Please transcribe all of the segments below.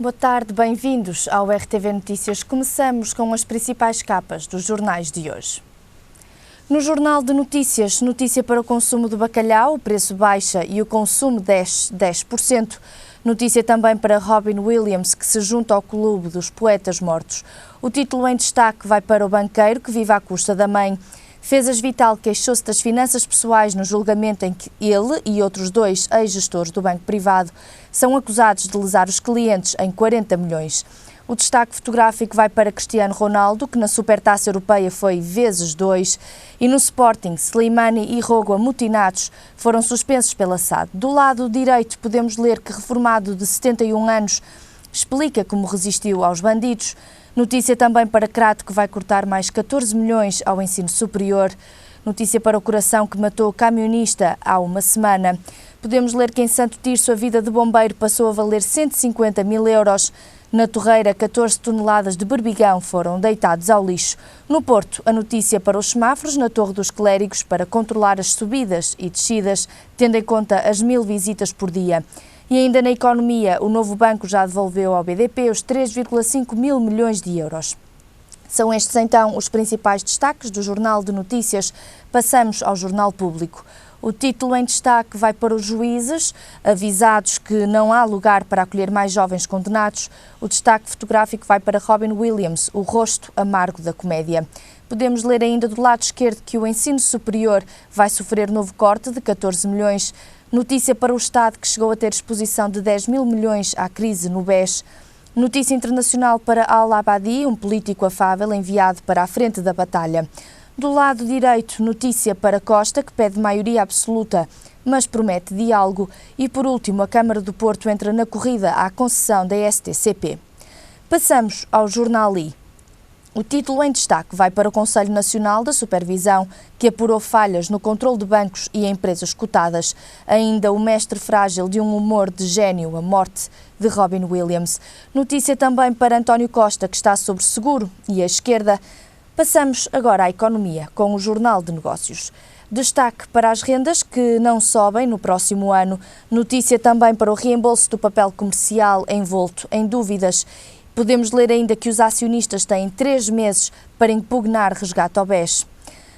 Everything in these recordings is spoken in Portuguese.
Boa tarde, bem-vindos ao RTV Notícias. Começamos com as principais capas dos jornais de hoje. No Jornal de Notícias, notícia para o consumo de bacalhau, o preço baixa e o consumo desce 10%. Notícia também para Robin Williams, que se junta ao clube dos poetas mortos. O título em destaque vai para o banqueiro que vive à custa da mãe. Defesas Vital queixou-se das finanças pessoais no julgamento em que ele e outros 2 ex-gestores do banco privado são acusados de lesar os clientes em 40 milhões. O destaque fotográfico vai para Cristiano Ronaldo, que na Supertaça Europeia foi vezes 2, e no Sporting, Slimani e Rogo, amotinados, foram suspensos pela SAD. Do lado direito podemos ler que reformado de 71 anos explica como resistiu aos bandidos. Notícia também para Crato, que vai cortar mais 14 milhões ao ensino superior. Notícia para o Coração, que matou o camionista há uma semana. Podemos ler que em Santo Tirso a vida de bombeiro passou a valer 150 mil euros. Na Torreira, 14 toneladas de berbigão foram deitados ao lixo. No Porto, a notícia para os semáforos na Torre dos Clérigos para controlar as subidas e descidas, tendo em conta as 1000 visitas por dia. E ainda na economia, o novo banco já devolveu ao BDP os 3,5 mil milhões de euros. São estes então os principais destaques do Jornal de Notícias. Passamos ao Jornal Público. O título em destaque vai para os juízes, avisados que não há lugar para acolher mais jovens condenados. O destaque fotográfico vai para Robin Williams, o rosto amargo da comédia. Podemos ler ainda do lado esquerdo que o ensino superior vai sofrer novo corte de 14 milhões. Notícia para o Estado, que chegou a ter exposição de 10 mil milhões à crise no BES. Notícia internacional para Al-Abadi, um político afável enviado para a frente da batalha. Do lado direito, notícia para Costa, que pede maioria absoluta, mas promete diálogo. E por último, a Câmara do Porto entra na corrida à concessão da STCP. Passamos ao Jornal I. O título em destaque vai para o Conselho Nacional da Supervisão, que apurou falhas no controle de bancos e empresas cotadas. Ainda o mestre frágil de um humor de gênio, a morte de Robin Williams. Notícia também para António Costa, que está sob seguro, e a esquerda. Passamos agora à economia, com o Jornal de Negócios. Destaque para as rendas que não sobem no próximo ano. Notícia também para o reembolso do papel comercial envolto em dúvidas. Podemos ler ainda que os acionistas têm 3 meses para impugnar resgate ao BES.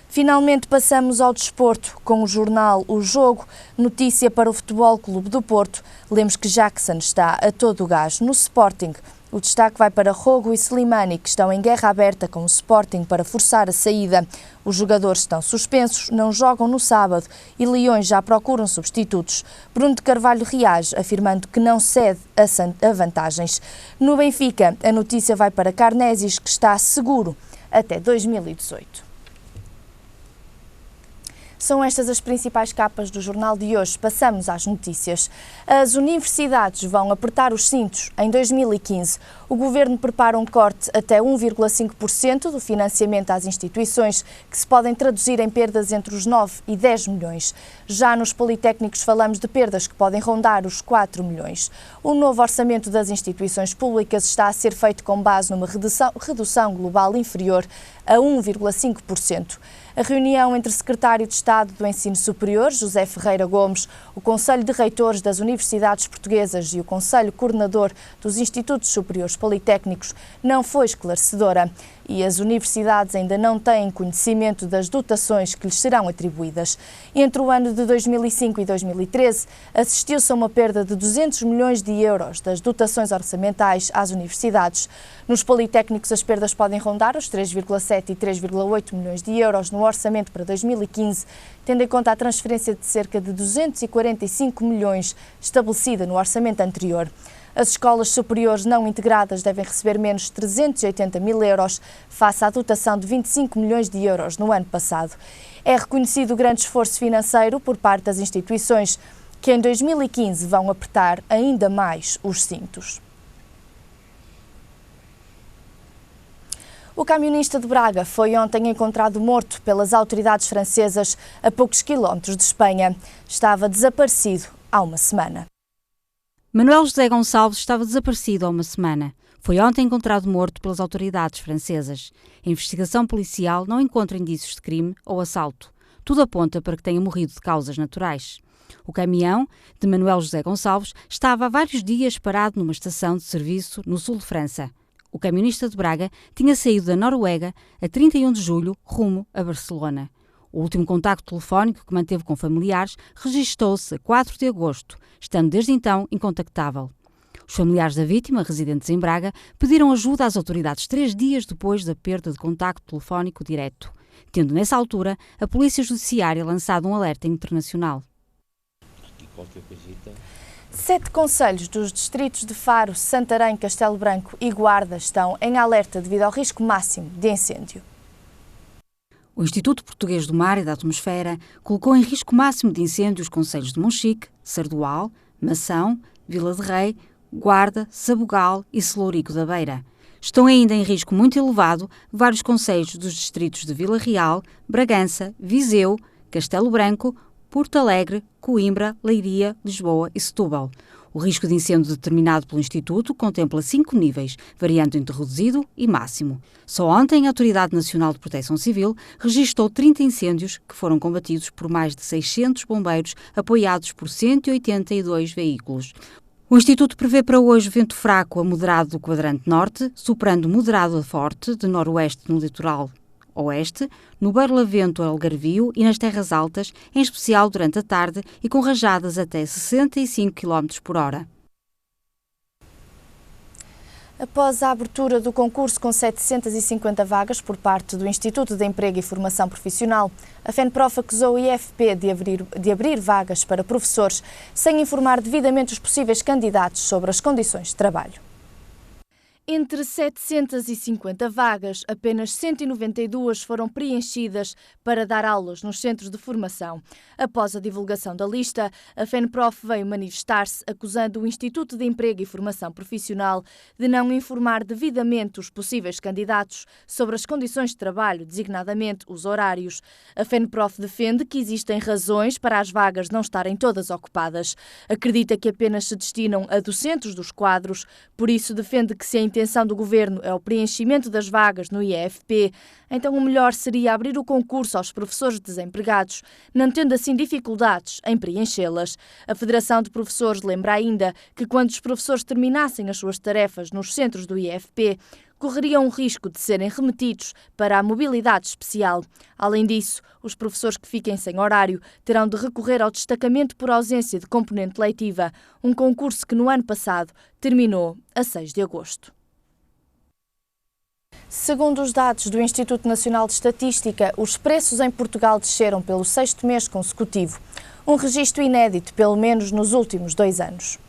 Finalmente passamos ao desporto, com o jornal O Jogo, notícia para o Futebol Clube do Porto. Lemos que Jackson está a todo o gás no Sporting. O destaque vai para Rogo e Slimani, que estão em guerra aberta com o Sporting para forçar a saída. Os jogadores estão suspensos, não jogam no sábado e Leões já procuram substitutos. Bruno de Carvalho reage, afirmando que não cede a vantagens. No Benfica, a notícia vai para Karnésis, que está seguro até 2018. São estas as principais capas do jornal de hoje. Passamos às notícias. As universidades vão apertar os cintos em 2015. O Governo prepara um corte até 1,5% do financiamento às instituições, que se podem traduzir em perdas entre os 9 e 10 milhões. Já nos politécnicos falamos de perdas que podem rondar os 4 milhões. O novo orçamento das instituições públicas está a ser feito com base numa redução global inferior a 1,5%. A reunião entre o Secretário de Estado do Ensino Superior, José Ferreira Gomes, o Conselho de Reitores das Universidades Portuguesas e o Conselho Coordenador dos Institutos Superiores Politécnicos não foi esclarecedora e as universidades ainda não têm conhecimento das dotações que lhes serão atribuídas. Entre o ano de 2005 e 2013, assistiu-se a uma perda de 200 milhões de euros das dotações orçamentais às universidades. Nos politécnicos, as perdas podem rondar os 3,7 e 3,8 milhões de euros no orçamento para 2015, tendo em conta a transferência de cerca de 245 milhões estabelecida no orçamento anterior. As escolas superiores não integradas devem receber menos 380 mil euros, face à dotação de 25 milhões de euros no ano passado. É reconhecido o grande esforço financeiro por parte das instituições, que em 2015 vão apertar ainda mais os cintos. O camionista de Braga foi ontem encontrado morto pelas autoridades francesas a poucos quilómetros de Espanha. Estava desaparecido há uma semana. Manuel José Gonçalves estava desaparecido há uma semana. Foi ontem encontrado morto pelas autoridades francesas. A investigação policial não encontra indícios de crime ou assalto. Tudo aponta para que tenha morrido de causas naturais. O caminhão de Manuel José Gonçalves estava há vários dias parado numa estação de serviço no sul de França. O camionista de Braga tinha saído da Noruega a 31 de julho rumo a Barcelona. O último contacto telefónico que manteve com familiares registou-se a 4 de agosto, estando desde então incontactável. Os familiares da vítima, residentes em Braga, pediram ajuda às autoridades 3 dias depois da perda de contacto telefónico direto, tendo nessa altura a Polícia Judiciária lançado um alerta internacional. 7 concelhos dos distritos de Faro, Santarém, Castelo Branco e Guarda estão em alerta devido ao risco máximo de incêndio. O Instituto Português do Mar e da Atmosfera colocou em risco máximo de incêndio os concelhos de Monchique, Sardual, Mação, Vila de Rei, Guarda, Sabugal e Celourico da Beira. Estão ainda em risco muito elevado vários concelhos dos distritos de Vila Real, Bragança, Viseu, Castelo Branco, Porto Alegre, Coimbra, Leiria, Lisboa e Setúbal. O risco de incêndio determinado pelo Instituto contempla 5 níveis, variando entre reduzido e máximo. Só ontem a Autoridade Nacional de Proteção Civil registrou 30 incêndios que foram combatidos por mais de 600 bombeiros, apoiados por 182 veículos. O Instituto prevê para hoje vento fraco a moderado do quadrante norte, soprando moderado a forte de noroeste no litoral oeste, no Barlavento Algarvio e nas terras altas, em especial durante a tarde e com rajadas até 65 km por hora. Após a abertura do concurso com 750 vagas por parte do Instituto de Emprego e Formação Profissional, a FENPROF acusou o IFP de abrir vagas para professores sem informar devidamente os possíveis candidatos sobre as condições de trabalho. Entre 750 vagas, apenas 192 foram preenchidas para dar aulas nos centros de formação. Após a divulgação da lista, a FENPROF veio manifestar-se acusando o Instituto de Emprego e Formação Profissional de não informar devidamente os possíveis candidatos sobre as condições de trabalho, designadamente os horários. A FENPROF defende que existem razões para as vagas não estarem todas ocupadas. Acredita que apenas se destinam a docentes dos quadros, por isso defende que se a intenção do Governo é o preenchimento das vagas no IFP, então o melhor seria abrir o concurso aos professores desempregados, não tendo assim dificuldades em preenchê-las. A Federação de Professores lembra ainda que quando os professores terminassem as suas tarefas nos centros do IFP, correriam o risco de serem remetidos para a mobilidade especial. Além disso, os professores que fiquem sem horário terão de recorrer ao destacamento por ausência de componente letiva, um concurso que no ano passado terminou a 6 de agosto. Segundo os dados do Instituto Nacional de Estatística, os preços em Portugal desceram pelo 6º mês consecutivo, um registro inédito pelo menos nos últimos 2 anos.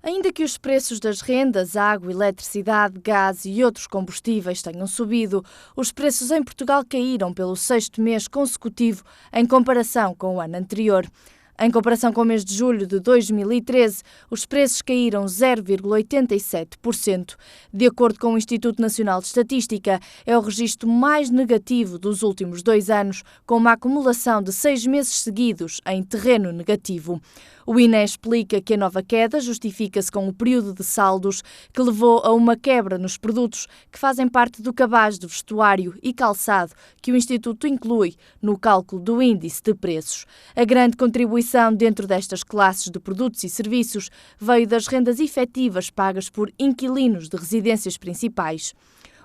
Ainda que os preços das rendas, água, eletricidade, gás e outros combustíveis tenham subido, os preços em Portugal caíram pelo 6º mês consecutivo em comparação com o ano anterior. Em comparação com o mês de julho de 2013, os preços caíram 0,87%. De acordo com o Instituto Nacional de Estatística, é o registro mais negativo dos últimos 2 anos, com uma acumulação de 6 meses seguidos em terreno negativo. O INE explica que a nova queda justifica-se com o período de saldos que levou a uma quebra nos produtos que fazem parte do cabaz de vestuário e calçado que o Instituto inclui no cálculo do índice de preços. A grande contribuição dentro destas classes de produtos e serviços veio das rendas efetivas pagas por inquilinos de residências principais.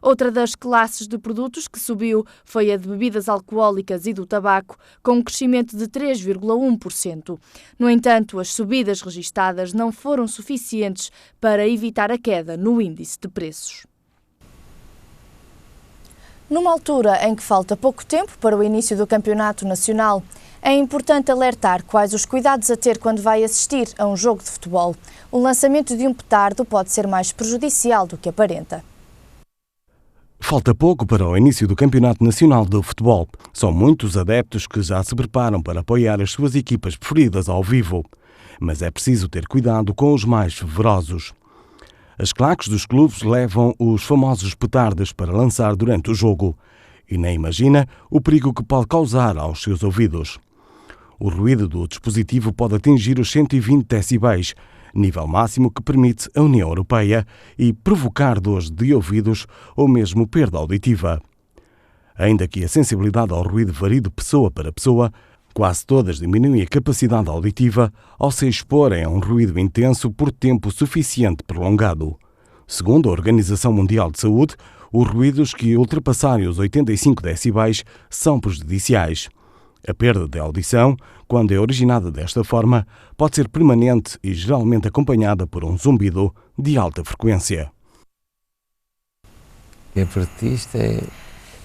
Outra das classes de produtos que subiu foi a de bebidas alcoólicas e do tabaco, com um crescimento de 3,1%. No entanto, as subidas registadas não foram suficientes para evitar a queda no índice de preços. Numa altura em que falta pouco tempo para o início do Campeonato Nacional, é importante alertar quais os cuidados a ter quando vai assistir a um jogo de futebol. O lançamento de um petardo pode ser mais prejudicial do que aparenta. Falta pouco para o início do Campeonato Nacional de Futebol. São muitos adeptos que já se preparam para apoiar as suas equipas preferidas ao vivo. Mas é preciso ter cuidado com os mais fervorosos. As claques dos clubes levam os famosos petardos para lançar durante o jogo. E nem imagina o perigo que pode causar aos seus ouvidos. O ruído do dispositivo pode atingir os 120 decibéis, nível máximo que permite a União Europeia, e provocar dores de ouvidos ou mesmo perda auditiva. Ainda que a sensibilidade ao ruído varie de pessoa para pessoa, Quase todas diminuem a capacidade auditiva ao se exporem a um ruído intenso por tempo suficiente prolongado. Segundo a Organização Mundial de Saúde, os ruídos que ultrapassarem os 85 decibéis são prejudiciais. A perda de audição, quando é originada desta forma, pode ser permanente e geralmente acompanhada por um zumbido de alta frequência.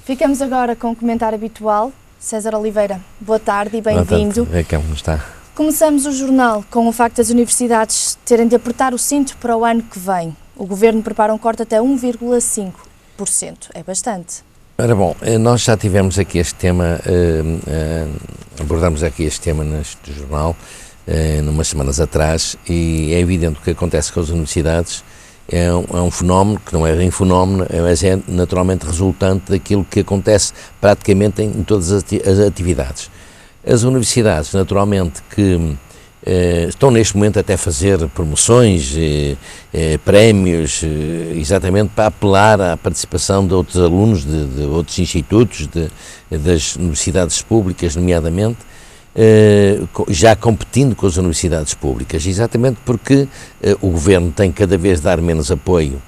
Ficamos agora com o comentário habitual. César Oliveira, boa tarde e bem-vindo. Como está? Começamos o jornal com o facto das universidades terem de apertar o cinto para o ano que vem. O Governo prepara um corte até 1,5%. É bastante. Ora bom, nós já tivemos aqui este tema, abordamos aqui este tema neste jornal, umas semanas atrás, e é evidente que o que acontece com as universidades é um fenómeno que não é um fenómeno, mas é naturalmente resultante daquilo que acontece praticamente em todas as atividades. As universidades, naturalmente, que estão neste momento até a fazer promoções, prémios, exatamente para apelar à participação de outros alunos de outros institutos, das universidades públicas, nomeadamente, já competindo com as universidades públicas, exatamente porque o Governo tem cada vez dar menos apoio,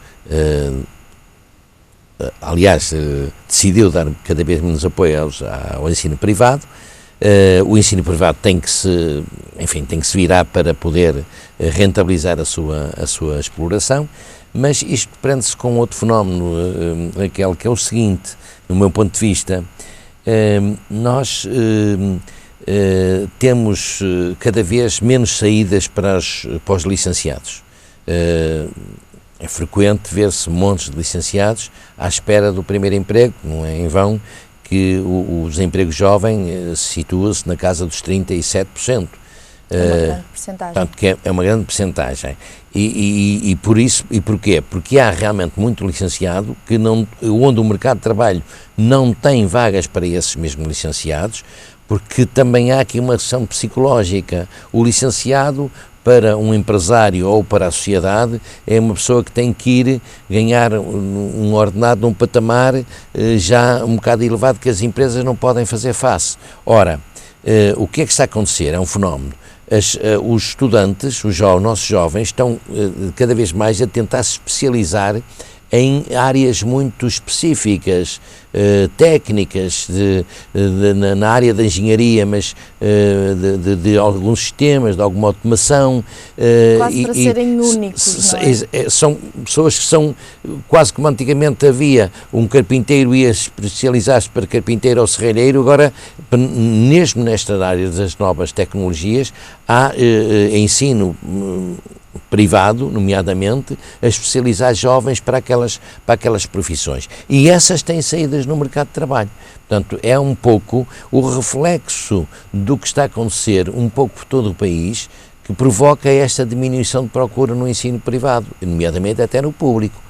decidiu dar cada vez menos apoio ao ensino privado. O ensino privado tem que se virar para poder rentabilizar a sua exploração, mas isto prende-se com outro fenómeno, aquele que é o seguinte, no meu ponto de vista, nós temos cada vez menos saídas para os licenciados. É frequente ver-se montes de licenciados à espera do primeiro emprego, não é em vão que o desemprego jovem situa-se na casa dos 37%. É uma grande percentagem. Portanto, que é uma grande percentagem. E por isso, e porquê? Porque há realmente muito licenciado onde o mercado de trabalho não tem vagas para esses mesmos licenciados, porque também há aqui uma ação psicológica. O licenciado, para um empresário ou para a sociedade, é uma pessoa que tem que ir ganhar um ordenado num patamar já um bocado elevado que as empresas não podem fazer face. Ora, o que é que está a acontecer? É um fenómeno. Os estudantes, os nossos jovens, estão cada vez mais a tentar se especializar em áreas muito específicas, técnicas, na área da engenharia, mas de alguns sistemas, de alguma automação. Quase para serem únicos, não é? São pessoas que são, quase como antigamente havia, um carpinteiro ia especializar-se para carpinteiro ou serralheiro, agora, mesmo nesta área das novas tecnologias, há ensino privado, nomeadamente, a especializar jovens para aquelas profissões. E essas têm saídas no mercado de trabalho. Portanto, é um pouco o reflexo do que está a acontecer, um pouco por todo o país, que provoca esta diminuição de procura no ensino privado, nomeadamente até no público.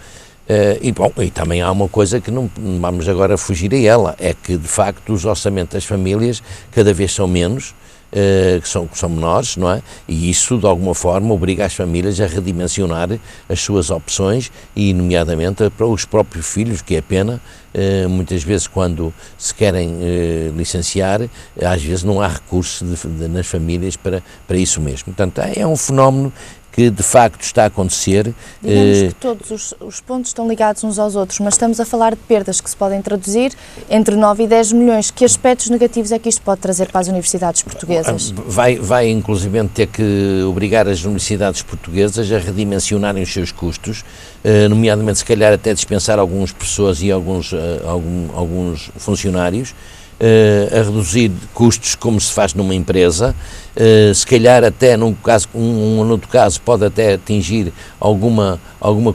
E também há uma coisa que não vamos agora fugir a ela, é que, de facto, os orçamentos das famílias cada vez são menos, que são menores, não é? E isso, de alguma forma, obriga as famílias a redimensionar as suas opções e, nomeadamente, para os próprios filhos, que é pena, muitas vezes quando se querem licenciar, às vezes não há recurso nas famílias para isso mesmo. Portanto, é um fenómeno que de facto está a acontecer. Digamos que todos os pontos estão ligados uns aos outros, mas estamos a falar de perdas que se podem traduzir entre 9 e 10 milhões. Que aspectos negativos é que isto pode trazer para as universidades portuguesas? Vai inclusive ter que obrigar as universidades portuguesas a redimensionarem os seus custos, nomeadamente se calhar até dispensar alguns professores e alguns funcionários, a reduzir custos como se faz numa empresa, se calhar até num outro caso pode até atingir alguma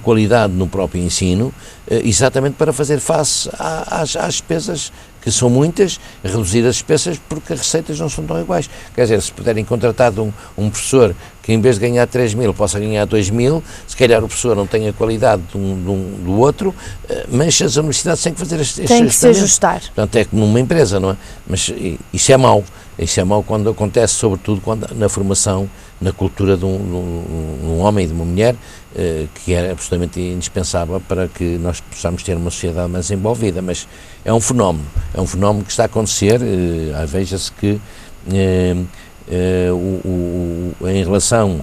qualidade no próprio ensino, exatamente para fazer face às despesas, que são muitas, reduzir as despesas porque as receitas não são tão iguais. Quer dizer, se puderem contratar um professor que em vez de ganhar 3.000 possa ganhar 2.000, se calhar o professor não tem a qualidade do outro, mas as universidades têm que fazer estes tem que se ajustar. Portanto, é como numa empresa, não é? Mas isso é mau. Isso é mau quando acontece, sobretudo na formação, na cultura de um homem e de uma mulher, que é absolutamente indispensável para que nós possamos ter uma sociedade mais envolvida. Mas é um fenómeno que está a acontecer. Veja-se que em relação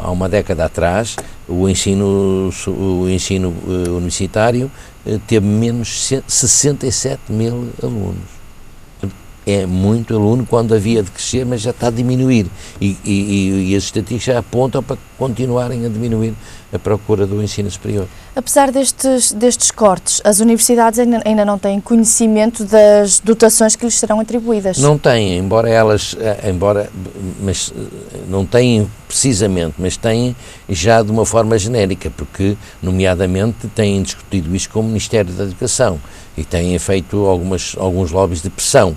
há uma década atrás, o ensino universitário teve menos 67 mil alunos. É muito aluno quando havia de crescer, mas já está a diminuir. E as estatísticas já apontam para continuarem a diminuir a procura do ensino superior. Apesar destes cortes, as universidades ainda não têm conhecimento das dotações que lhes serão atribuídas. Não têm, mas não têm precisamente, mas têm já de uma forma genérica, porque, nomeadamente, têm discutido isto com o Ministério da Educação e têm feito alguns lobbies de pressão.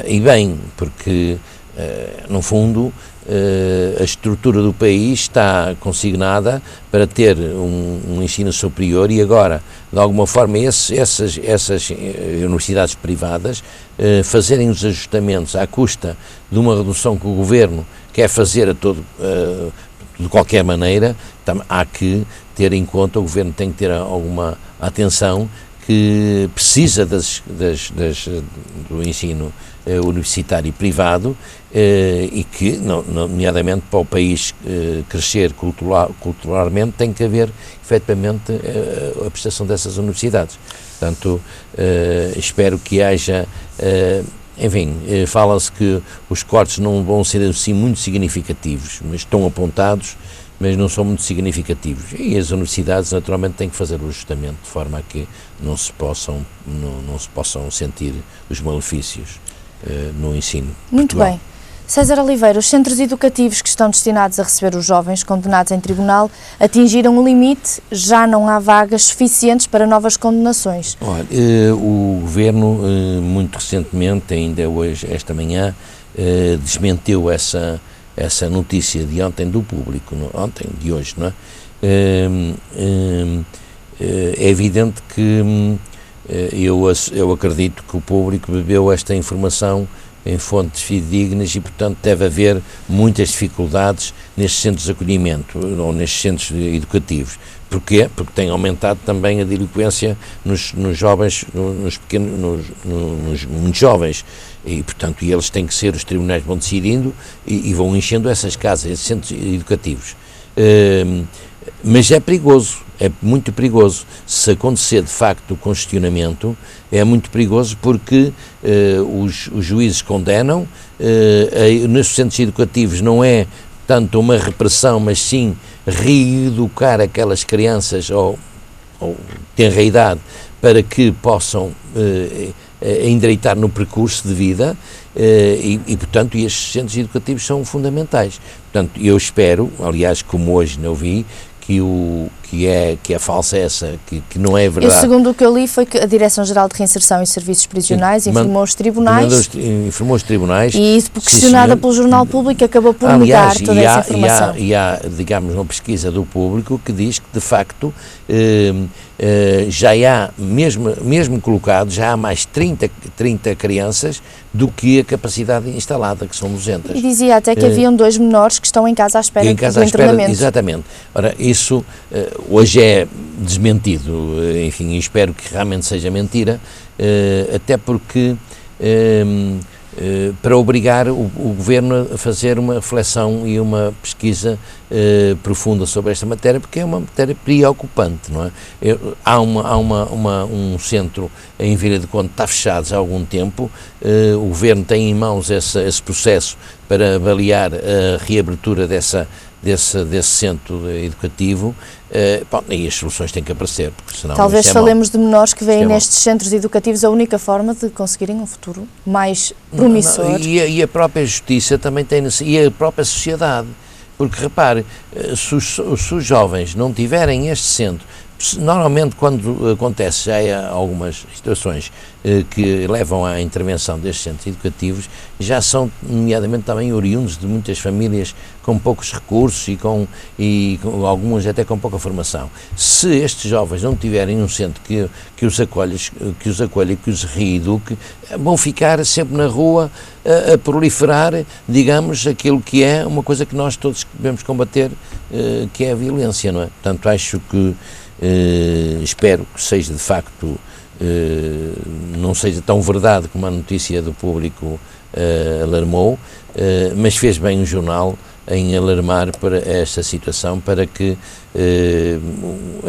E bem, porque, no fundo, a estrutura do país está consignada para ter um ensino superior e agora, de alguma forma, essas universidades privadas fazerem os ajustamentos à custa de uma redução que o Governo quer fazer de qualquer maneira, há que ter em conta, o Governo tem que ter alguma atenção que precisa do ensino universitário e privado e que, nomeadamente para o país crescer culturalmente, tem que haver efetivamente a prestação dessas universidades. Portanto, espero que haja, enfim, fala-se que os cortes não vão ser assim muito significativos, mas estão apontados, mas não são muito significativos. E as universidades, naturalmente, têm que fazer o ajustamento de forma a que não se possam sentir os malefícios no ensino. Muito Portugal. bem. César Oliveira, os centros educativos que estão destinados a receber os jovens condenados em tribunal atingiram o limite, já não há vagas suficientes para novas condenações. Olha, o Governo, muito recentemente, ainda hoje, esta manhã, desmentiu essa notícia de ontem do Público, de hoje, não é? É evidente que eu acredito que o Público bebeu esta informação em fontes fidedignas e, portanto, deve haver muitas dificuldades nestes centros de acolhimento ou nestes centros educativos. Porquê? Porque tem aumentado também a delinquência nos jovens, nos muito jovens, e, portanto, eles têm que ser, os tribunais vão decidindo e vão enchendo essas casas, esses centros educativos. Mas é perigoso, é muito perigoso. Se acontecer de facto o congestionamento, é muito perigoso porque os juízes condenam, nos centros educativos não é tanto uma repressão, mas sim reeducar aquelas crianças ou tenra idade para que possam endireitar no percurso de vida e, portanto, estes centros educativos são fundamentais. Portanto, eu espero, aliás, como hoje não vi, que é falsa essa, que não é verdade. E segundo o que eu li foi que a Direção-Geral de Reinserção e Serviços Prisionais informou os tribunais. Informou os tribunais. E isso, questionada pelo Jornal Público, acabou por negar toda essa informação. E há, digamos, uma pesquisa do Público que diz que, de facto, já há, mesmo colocado, já há mais 30 crianças do que a capacidade instalada, que são 200. E dizia até que haviam 2 menores que estão em casa à espera do internamento. Exatamente. Ora, isso hoje é desmentido, enfim, e espero que realmente seja mentira, até porque para obrigar o Governo a fazer uma reflexão e uma pesquisa profunda sobre esta matéria, porque é uma matéria preocupante, não é? Há um centro em Vila de Conde que está fechado há algum tempo, o Governo tem em mãos esse processo para avaliar a reabertura desse centro educativo, e as soluções têm que aparecer, porque senão talvez falemos de menores que veem nestes centros educativos a única forma de conseguirem um futuro mais promissor. E a própria justiça também tem, e a própria sociedade, porque repare, se os jovens não tiverem este centro, normalmente quando acontece, já há algumas situações que levam à intervenção destes centros educativos, já são nomeadamente também oriundos de muitas famílias com poucos recursos e com algumas até com pouca formação. Se estes jovens não tiverem um centro que os acolhe e que os reeduque, vão ficar sempre na rua a proliferar, digamos, aquilo que é uma coisa que nós todos devemos combater, que é a violência, não é? Portanto, acho que espero que seja de facto, não seja tão verdade como a notícia do Público alarmou, mas fez bem o jornal em alarmar para esta situação, para que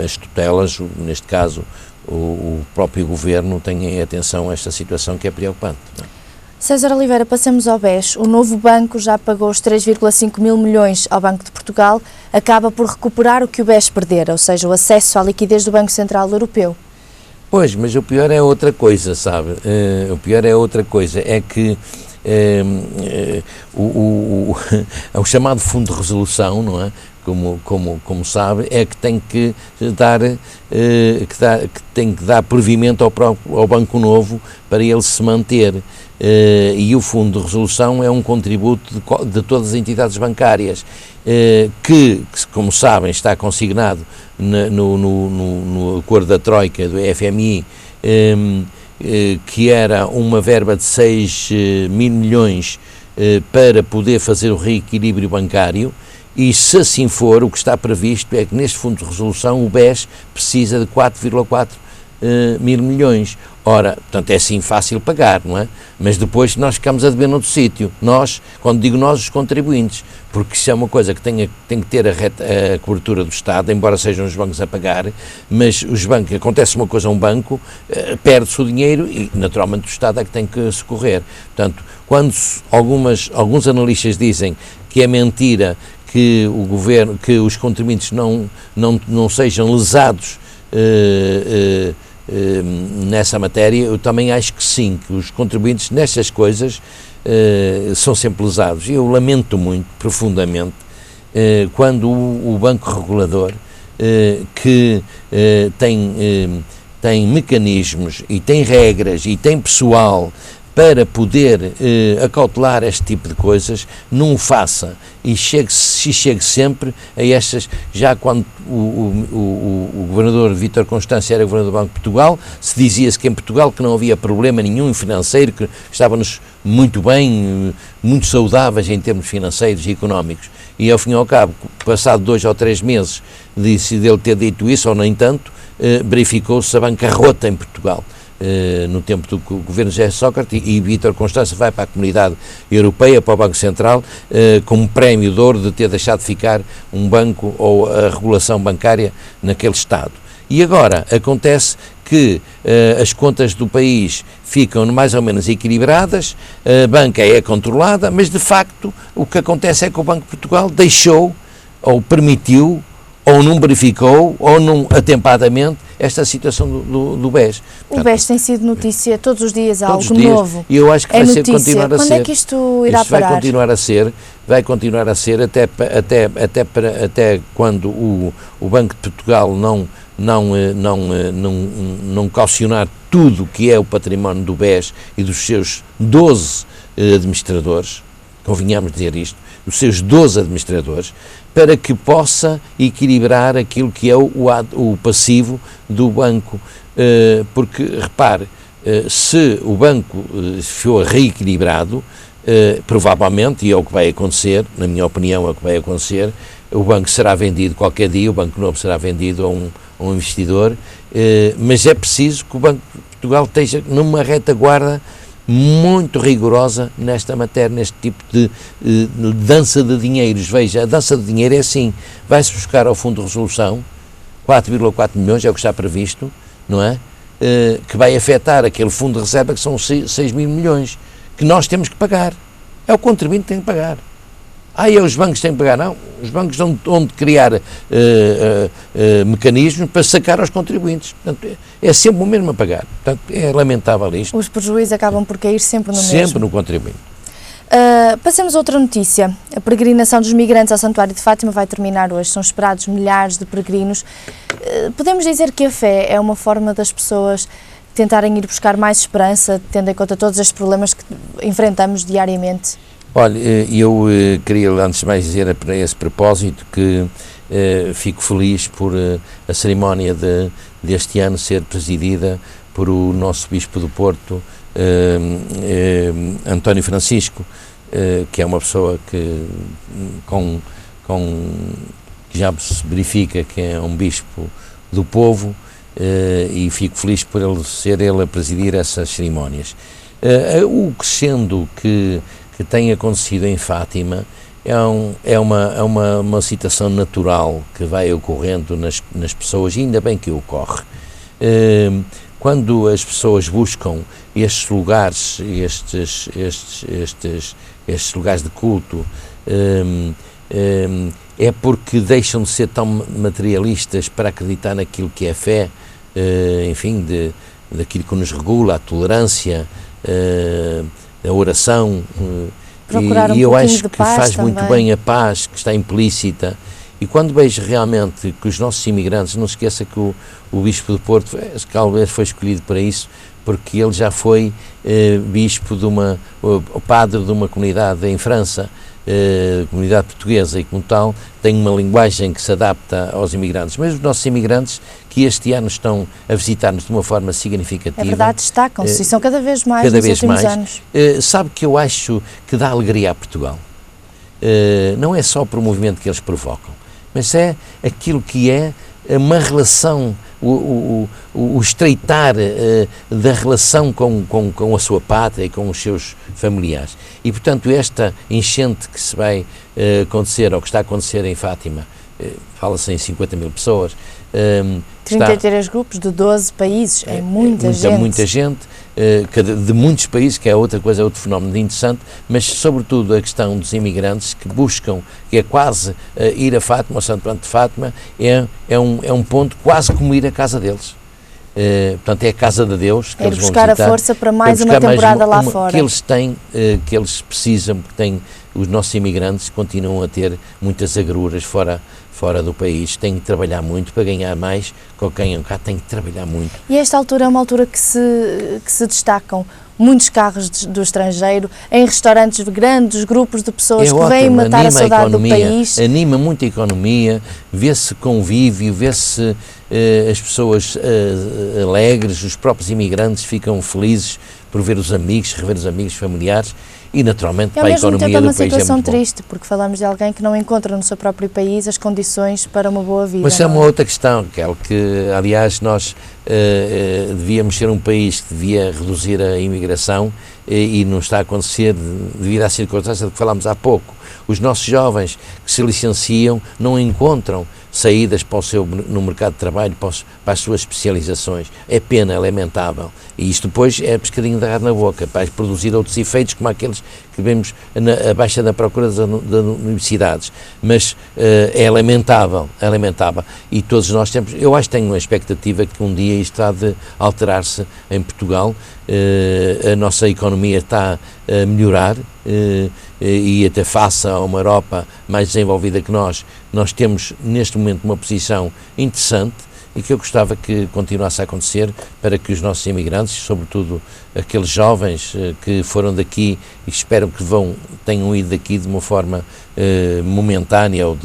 as tutelas, neste caso o próprio Governo, tenha atenção a esta situação que é preocupante. Não é? César Oliveira, passemos ao BES. O novo banco já pagou os 3,5 mil milhões ao Banco de Portugal, acaba por recuperar o que o BES perdera, ou seja, o acesso à liquidez do Banco Central Europeu. Pois, mas o pior é outra coisa, sabe? O pior é outra coisa, é que o chamado Fundo de Resolução, não é? Como sabe, é que tem que dar provimento ao Banco Novo para ele se manter. E o Fundo de Resolução é um contributo de todas as entidades bancárias, que, como sabem, está consignado no acordo da Troika, do FMI, que era uma verba de 6 mil milhões para poder fazer o reequilíbrio bancário. E se assim for, o que está previsto é que neste Fundo de Resolução o BES precisa de 4,4 mil milhões. Ora, portanto, é assim fácil pagar, não é? Mas depois nós ficamos a dever noutro sítio. Nós, quando digo nós, os contribuintes, porque isso é uma coisa que tem que ter a cobertura do Estado, embora sejam os bancos a pagar, mas os bancos, acontece uma coisa a um banco, perde-se o dinheiro e naturalmente o Estado é que tem que socorrer. Portanto, quando alguns analistas dizem que é mentira que o Governo, que os contribuintes não sejam lesados nessa matéria, eu também acho que sim, que os contribuintes nestas coisas são sempre lesados. Eu lamento muito, profundamente, quando o Banco Regulador, que tem mecanismos e tem regras e tem pessoal para poder acautelar este tipo de coisas, não o faça e chegue sempre a estas. Já quando o governador Vítor Constâncio era governador do Banco de Portugal, se dizia-se que em Portugal que não havia problema nenhum financeiro, que estávamos muito bem, muito saudáveis em termos financeiros e económicos. E ao fim e ao cabo, passado 2 ou 3 meses dele ter dito isso, ou nem tanto, verificou-se a bancarrota em Portugal. No tempo do governo José Sócrates, e Vítor Constâncio vai para a Comunidade Europeia, para o Banco Central, como prémio de ouro de ter deixado de ficar um banco ou a regulação bancária naquele Estado. E agora acontece que as contas do país ficam mais ou menos equilibradas, a banca é controlada, mas de facto o que acontece é que o Banco de Portugal deixou, ou permitiu, ou não verificou, ou não atempadamente, esta situação do BES. Portanto, o BES tem sido notícia todos os dias, há algo novo. E eu acho que vai continuar a ser. Quando é que isto irá parar? Vai continuar a ser até quando o Banco de Portugal não calcionar tudo o que é o património do BES e dos seus 12 administradores, convenhamos dizer isto, dos seus 12 administradores, para que possa equilibrar aquilo que é o passivo do banco, porque, repare, se o banco for reequilibrado, provavelmente, e é o que vai acontecer, na minha opinião é o que vai acontecer, o banco será vendido qualquer dia, o Banco Novo será vendido a um investidor, mas é preciso que o Banco de Portugal esteja numa retaguarda muito rigorosa nesta matéria, neste tipo de dança de dinheiros. Veja, a dança de dinheiro é assim, vai-se buscar ao Fundo de Resolução 4,4 milhões, é o que está previsto, não é? Que vai afetar aquele fundo de reserva que são 6 mil milhões, que nós temos que pagar. É o contribuinte que tem que pagar. Os bancos têm que pagar? Não, os bancos vão de criar mecanismos para sacar aos contribuintes. Portanto, é sempre o mesmo a pagar. Portanto, é lamentável isto. Os prejuízos acabam por cair sempre no mesmo. Sempre no contribuinte. Passemos a outra notícia. A peregrinação dos migrantes ao Santuário de Fátima vai terminar hoje. São esperados milhares de peregrinos. Podemos dizer que a fé é uma forma das pessoas tentarem ir buscar mais esperança, tendo em conta todos estes problemas que enfrentamos diariamente? Olha, eu queria antes de mais dizer para esse propósito que fico feliz por a cerimónia deste ano ser presidida por o nosso Bispo do Porto, António Francisco, que é uma pessoa que já se verifica que é um Bispo do povo, e fico feliz por ser ele a presidir essas cerimónias. O crescendo que tem acontecido em Fátima é uma situação natural que vai ocorrendo nas pessoas, e ainda bem que ocorre. Quando as pessoas buscam estes lugares, estes lugares de culto, é porque deixam de ser tão materialistas para acreditar naquilo que é fé, enfim, daquilo que nos regula, a tolerância, a oração, e eu acho que faz muito bem a paz que está implícita. E quando vejo realmente que os nossos imigrantes, não se esqueça que o Bispo do Porto, talvez foi escolhido para isso, porque ele já foi bispo o padre de uma comunidade em França, comunidade portuguesa, e como tal tem uma linguagem que se adapta aos imigrantes. Mas os nossos imigrantes que este ano estão a visitar-nos de uma forma significativa. É verdade, destacam-se e são cada vez mais nos últimos anos. Sabe que eu acho que dá alegria a Portugal. Não é só por o movimento que eles provocam, mas é aquilo que é uma relação, o estreitar da relação com a sua pátria e com os seus familiares. E, portanto, esta enchente que se vai acontecer, ou que está a acontecer em Fátima, fala-se em 50 mil pessoas. 33 grupos de 12 países, é muita gente. Muita gente, de muitos países, que é outra coisa, é outro fenómeno interessante, mas sobretudo a questão dos imigrantes que buscam, que é quase ir a Fátima, ao Santo Anto de Fátima, é um ponto quase como ir à casa deles. Portanto, é a casa de Deus que eles vão visitar. Buscar a força para mais uma temporada lá fora. Que eles têm, que eles precisam, porque os nossos imigrantes continuam a ter muitas agruras fora do país, têm que trabalhar muito para ganhar mais, quem cá tem que trabalhar muito. E esta altura é uma altura que se destacam muitos carros do estrangeiro, em restaurantes grandes, grupos de pessoas que vêm matar a saudade do país. Anima muito a economia, vê-se convívio, vê-se as pessoas alegres, os próprios imigrantes ficam felizes por ver os amigos, rever os amigos familiares. E naturalmente para a economia do país é muito bom. É uma situação triste, porque falamos de alguém que não encontra no seu próprio país as condições para uma boa vida. Mas é uma outra questão, que aliás nós devíamos ser um país que devia reduzir a imigração e não está a acontecer devido à circunstância de que falámos há pouco. Os nossos jovens que se licenciam não encontram saídas no mercado de trabalho para as suas especializações. É pena, é lamentável. E isto depois é pescadinho de ar na boca, para produzir outros efeitos como aqueles que vemos a baixa da procura das universidades. Mas é lamentável. E todos nós temos, eu acho que tenho uma expectativa que um dia isto há de alterar-se em Portugal. A nossa economia está a melhorar e até face a uma Europa mais desenvolvida que nós temos neste momento uma posição interessante e que eu gostava que continuasse a acontecer para que os nossos imigrantes, sobretudo aqueles jovens que foram daqui e espero que tenham ido daqui de uma forma momentânea ou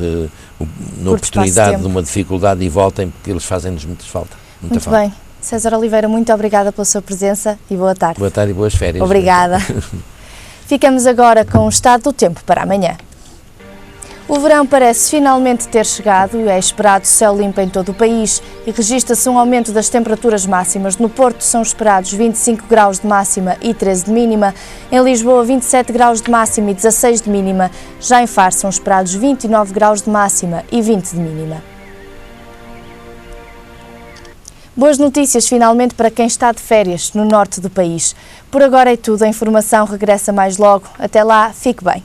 na oportunidade de uma dificuldade e voltem, porque eles fazem-nos muita falta. Muito bem. César Oliveira, muito obrigada pela sua presença e boa tarde. Boa tarde e boas férias. Obrigada. Ficamos agora com o estado do tempo para amanhã. O verão parece finalmente ter chegado e é esperado céu limpo em todo o país e registra-se um aumento das temperaturas máximas. No Porto são esperados 25 graus de máxima e 13 de mínima, em Lisboa 27 graus de máxima e 16 de mínima, já em Faro são esperados 29 graus de máxima e 20 de mínima. Boas notícias finalmente para quem está de férias no norte do país. Por agora é tudo, a informação regressa mais logo. Até lá, fique bem.